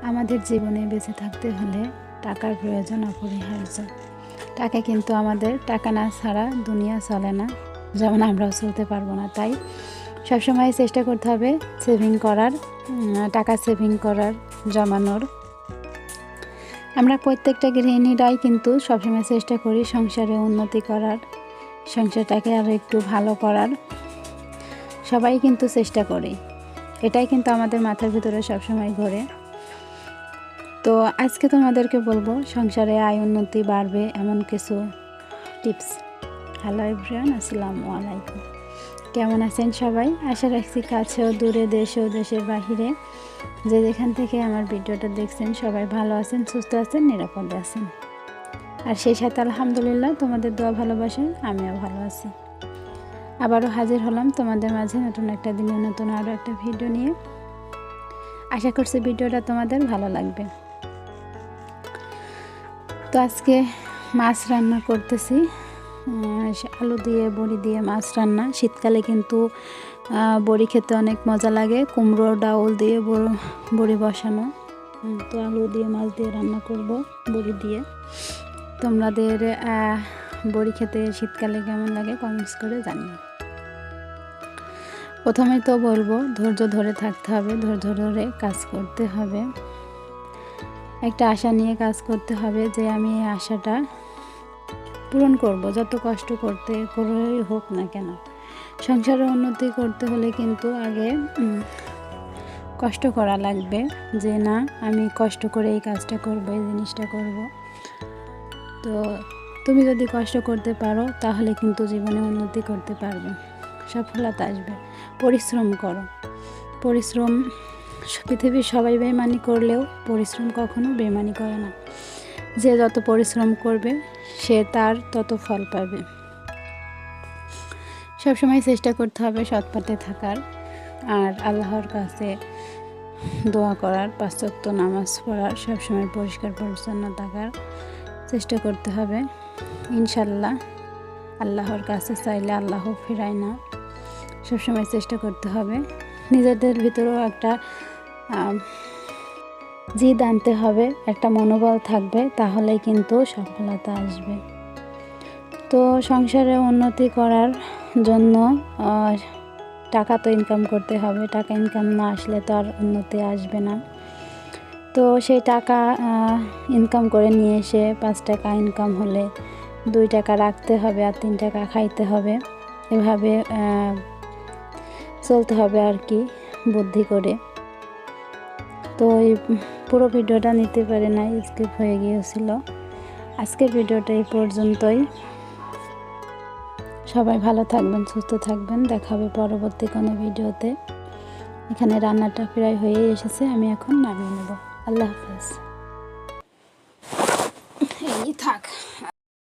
আমাদের জীবনে বেঁচে থাকতে হলে টাকার প্রয়োজন অপরিহার্য। টাকা কিন্তু আমাদের, টাকা না ছাড়া দুনিয়া চলে না, যেমন আমরাও চলতে পারবো না। তাই সবসময় চেষ্টা করতে হবে সেভিং করার, টাকা সেভিং করার, জমানোর। আমরা প্রত্যেকটা গৃহিণীরাই কিন্তু সবসময় চেষ্টা করি সংসারে উন্নতি করার, সংসারটাকে আরও একটু ভালো করার। সবাই কিন্তু চেষ্টা করি, এটাই কিন্তু আমাদের মাথার ভিতরে সবসময় ঘোরে। তো আজকে তোমাদেরকে বলবো সংসারে আয় উন্নতি বাড়বে এমন কিছু টিপস। হ্যালো এভরিওয়ান, আসসালামু আলাইকুম। কেমন আছেন সবাই? আশা রাখছি কাছেও দূরে, দেশেও দেশের বাহিরে যে যেখান থেকে আমার ভিডিওটা দেখছেন সবাই ভালো আছেন, সুস্থ আছেন, নিরাপদে আছেন। আর সেই সাথে আলহামদুলিল্লাহ তোমাদের দোয়া ভালোবাসেন, আমিও ভালো আছি। আবারও হাজির হলাম তোমাদের মাঝে নতুন একটা দিনে নতুন আরও একটা ভিডিও নিয়ে। আশা করছি ভিডিওটা তোমাদের ভালো লাগবে। তো আজকে মাছ রান্না করতেছি, আলু দিয়ে বড়ি দিয়ে মাছ রান্না। শীতকালে কিন্তু বড়ি খেতে অনেক মজা লাগে, কুমড়ো ডাউল দিয়ে বড়ি বসানো। তো আলু দিয়ে মাছ দিয়ে রান্না করব বড়ি দিয়ে। তোমাদের বড়ি খেতে শীতকালে কেমন লাগে কমেন্টস করে জানিও। প্রথমে তো বলবো ধৈর্য ধরে থাকতে হবে, ধৈর্য ধরে কাজ করতে হবে। একটা আশা নিয়ে কাজ করতে হবে যে আমি এই আশাটা পূরণ করব, যত কষ্ট করতে করেই হোক না কেন। সংসারে উন্নতি করতে হলে কিন্তু আগে কষ্ট করা লাগবে, যে না আমি কষ্ট করে এই কাজটা করব, এই জিনিসটা করব। তো তুমি যদি কষ্ট করতে পারো তাহলে কিন্তু জীবনে উন্নতি করতে পারবে, সফলতা আসবে। পরিশ্রম করো, পরিশ্রম পৃথিবীর সবাই বেমানি করলেও পরিশ্রম কখনো বেমানি করে না। যে যত পরিশ্রম করবে সে তার তত ফল পাবে। সবসময় চেষ্টা করতে হবে সৎ পথে থাকার, আর আল্লাহর কাছে দোয়া করার, 5 ওয়াক্ত নামাজ পড়ার, সবসময় পরিষ্কার পরিচ্ছন্ন থাকার চেষ্টা করতে হবে। ইনশাল্লাহ আল্লাহর কাছে চাইলে আল্লাহ ফেরায় না। সবসময় চেষ্টা করতে হবে। নিজেদের ভিতরেও একটা জিদ আনতে হবে, একটা মনোবল থাকবে, তাহলেই কিন্তু সফলতা আসবে। তো সংসারে উন্নতি করার জন্য টাকা তো ইনকাম করতে হবে, টাকা ইনকাম না আসলে তো আর উন্নতি আসবে না। তো সেই টাকা ইনকাম করে নিয়ে এসে 5 টাকা ইনকাম হলে 2 টাকা রাখতে হবে আর 3 টাকা খাইতে হবে। এভাবে চলতে হবে আর কি, বুদ্ধি করে। তো এই পুরো ভিডিওটা নিতে পারে না, স্কিপ হয়ে গিয়েছিল। আজকের ভিডিওটা এই পর্যন্তই। সবাই ভালো থাকবেন, সুস্থ থাকবেন। দেখা হবে পরবর্তী কোনো ভিডিওতে। এখানে রান্নাটা প্রায় হয়ে এসেছে, আমি এখন নামিয়ে নেব। আল্লাহ হাফেজ। এই থাক।